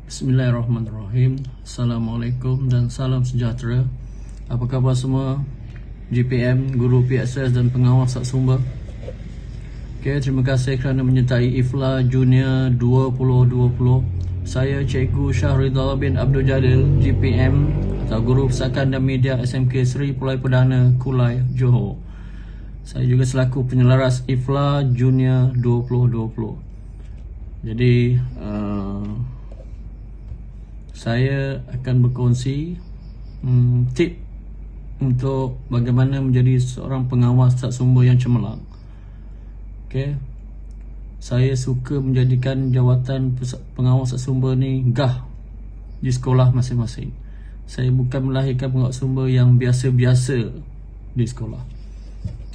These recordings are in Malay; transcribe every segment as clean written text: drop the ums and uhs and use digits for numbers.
Bismillahirrahmanirrahim. Assalamualaikum dan salam sejahtera. Apa khabar semua GPM, guru PSS dan pengawas sumber? Terima kasih kerana menyertai IFLA Junior 2020. Saya Cikgu Syahridal bin Abdul Jalil, GPM atau Guru Pusakan dan Media SMK Seri Pulai Perdana Kulai, Johor. Saya juga selaku penyelaras IFLA Junior 2020. Jadi saya akan berkongsi tip untuk bagaimana menjadi seorang pengawas sumber yang cemerlang. Saya suka menjadikan jawatan pengawas sumber ni gah di sekolah masing-masing. Saya bukan melahirkan pengawas sumber yang biasa-biasa di sekolah.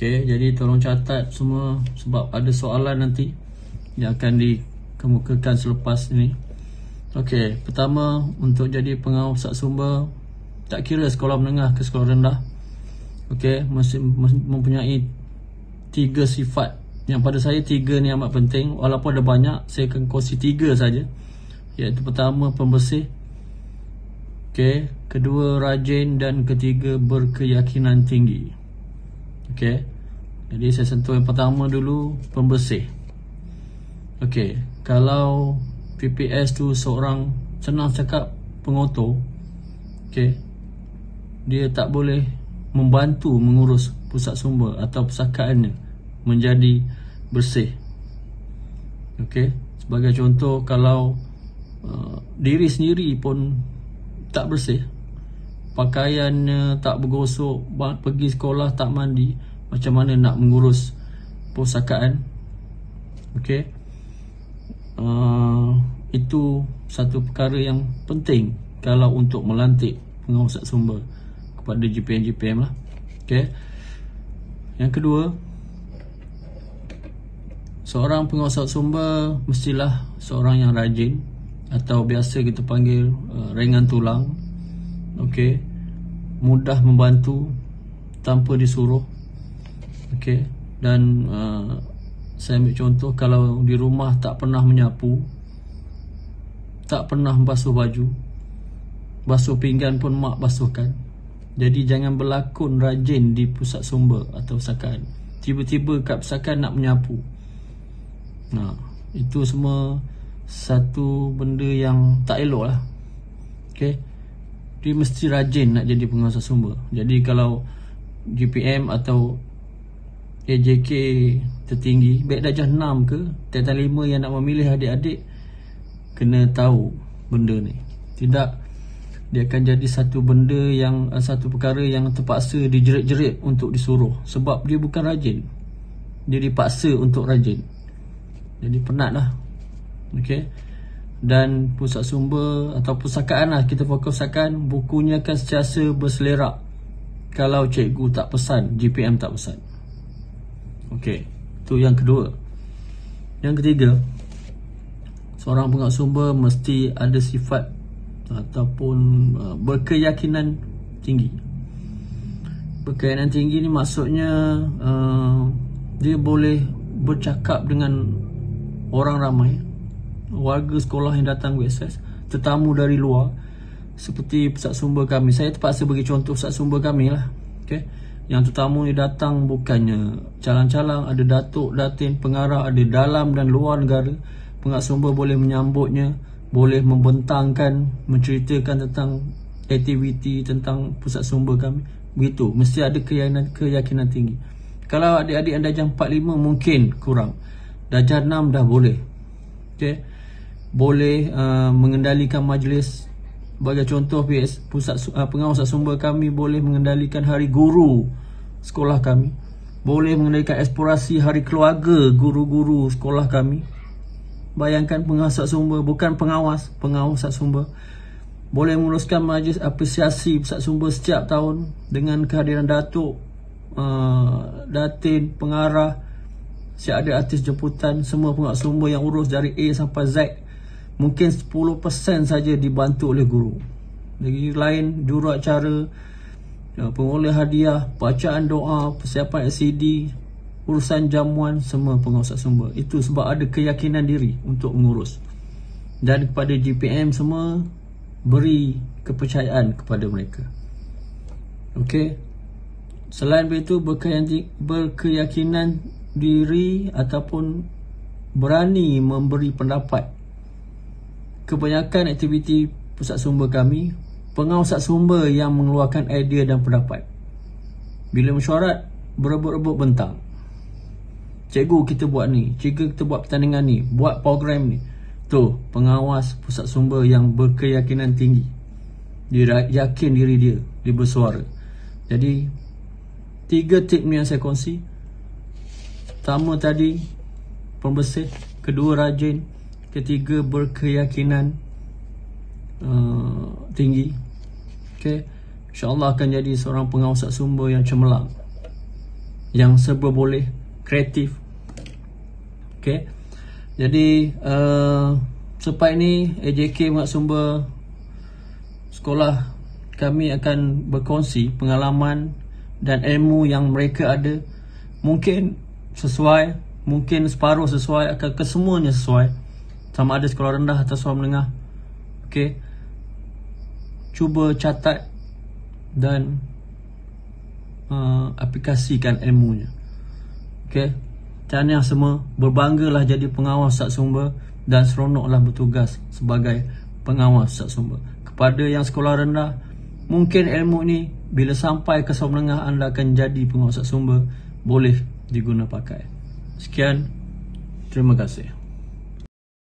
Jadi tolong catat semua sebab ada soalan nanti yang akan dikemukakan selepas ini. Pertama, untuk jadi pengawas sumber, tak kira sekolah menengah ke sekolah rendah, mesti mempunyai 3 sifat. Yang pada saya 3 ni amat penting. Walaupun ada banyak, saya akan kongsi 3 saja. Iaitu pertama, pembersih, kedua, rajin, dan ketiga, berkeyakinan tinggi. Jadi saya sentuh yang pertama dulu, pembersih. Kalau PPS tu seorang, senang cakap, pengotor, dia tak boleh membantu mengurus pusat sumber atau pusakaannya menjadi bersih. Sebagai contoh, kalau diri sendiri pun tak bersih, pakaiannya tak bergosok, pergi sekolah tak mandi, macam mana nak mengurus pusakaan? Itu satu perkara yang penting kalau untuk melantik pengawas sumber kepada GPM lah. Yang kedua, seorang pengawas sumber mestilah seorang yang rajin, atau biasa kita panggil ringan tulang. Mudah membantu tanpa disuruh. Dan saya ambil contoh, kalau di rumah tak pernah menyapu, tak pernah basuh baju, basuh pinggan pun mak basuhkan. Jadi jangan berlakon rajin di pusat sumber atau pusakaan, tiba-tiba kat pusakaan nak menyapu. Itu semua satu benda yang tak elok lah. Dia mesti rajin nak jadi pengawas sumber. Jadi kalau GPM atau AJK tertinggi, baik darjah 6 ke darjah 5 yang nak memilih adik-adik, kena tahu benda ni. Tidak, dia akan jadi satu benda yang, satu perkara yang terpaksa dijerit-jerit untuk disuruh. Sebab dia bukan rajin, dia dipaksa untuk rajin. Jadi penat lah. Dan pusat sumber atau pusakaan lah, kita fokus pusakaan, bukunya akan sentiasa berselerak kalau cikgu tak pesan, GPM tak pesan. Itu yang kedua. Yang ketiga, seorang pengawas sumber mesti ada sifat ataupun berkeyakinan tinggi. Berkeyakinan tinggi ni maksudnya dia boleh bercakap dengan orang ramai, warga sekolah yang datang BSS, tetamu dari luar, seperti pusat sumber kami. Saya terpaksa bagi contoh pusat sumber kami lah. Yang tetamu ni datang bukannya calang-calang, ada datuk, datin, pengarah, ada dalam dan luar negara. Pengawas sumber boleh menyambutnya, boleh membentangkan, menceritakan tentang aktiviti, tentang pusat sumber kami. Begitu, mesti ada keyakinan tinggi. Kalau adik-adik anda darjah 4-5 mungkin kurang, darjah 6 dah boleh. Boleh mengendalikan majlis. Sebagai contoh, pengawas sumber kami boleh mengendalikan hari guru sekolah kami, boleh mengendalikan eksplorasi hari keluarga guru-guru sekolah kami. Bayangkan, pengawas sumber, bukan pengawas sumber, boleh menguruskan majlis apresiasi pusat sumber setiap tahun dengan kehadiran datuk, datin, pengarah, siap ada artis jemputan, semua pengawas sumber yang urus dari A sampai Z. Mungkin 10% saja dibantu oleh guru. Lagi lain, juruacara, pengoleh hadiah, bacaan doa, persiapan LCD, urusan jamuan, semua pengawas sumber. Itu sebab ada keyakinan diri untuk mengurus. dan kepada GPM semua, beri kepercayaan kepada mereka. Okey. Selain itu, berkeyakinan diri ataupun berani memberi pendapat. Kebanyakan aktiviti pusat sumber kami, pengawas sumber yang mengeluarkan idea dan pendapat. Bila mesyuarat, berebut-rebut bentang. Cikgu kita buat ni, cikgu kita buat pertandingan ni, buat program ni. Tu, pengawas pusat sumber yang berkeyakinan tinggi. Dia yakin diri dia, dia bersuara. Jadi, 3 tip ni yang saya kongsi. Pertama tadi, pembersih. Kedua, rajin. Ketiga, berkeyakinan tinggi. Okay. InsyaAllah akan jadi seorang pengawas sumber yang cemerlang, yang serba boleh, kreatif. Okay. Jadi selepas ini AJK pengawas sumber sekolah kami akan berkongsi pengalaman dan ilmu yang mereka ada. Mungkin sesuai, mungkin separuh sesuai, akan kesemuanya sesuai, sama ada sekolah rendah atau sekolah menengah. Okay. Cuba catat dan aplikasikan ilmunya. Okay. Tahniah semua, berbanggalah jadi pengawas pusat sumber dan seronoklah bertugas sebagai pengawas pusat sumber. Kepada yang sekolah rendah, mungkin ilmu ni bila sampai ke sekolah menengah anda akan jadi pengawas pusat sumber, boleh diguna pakai. Sekian, terima kasih.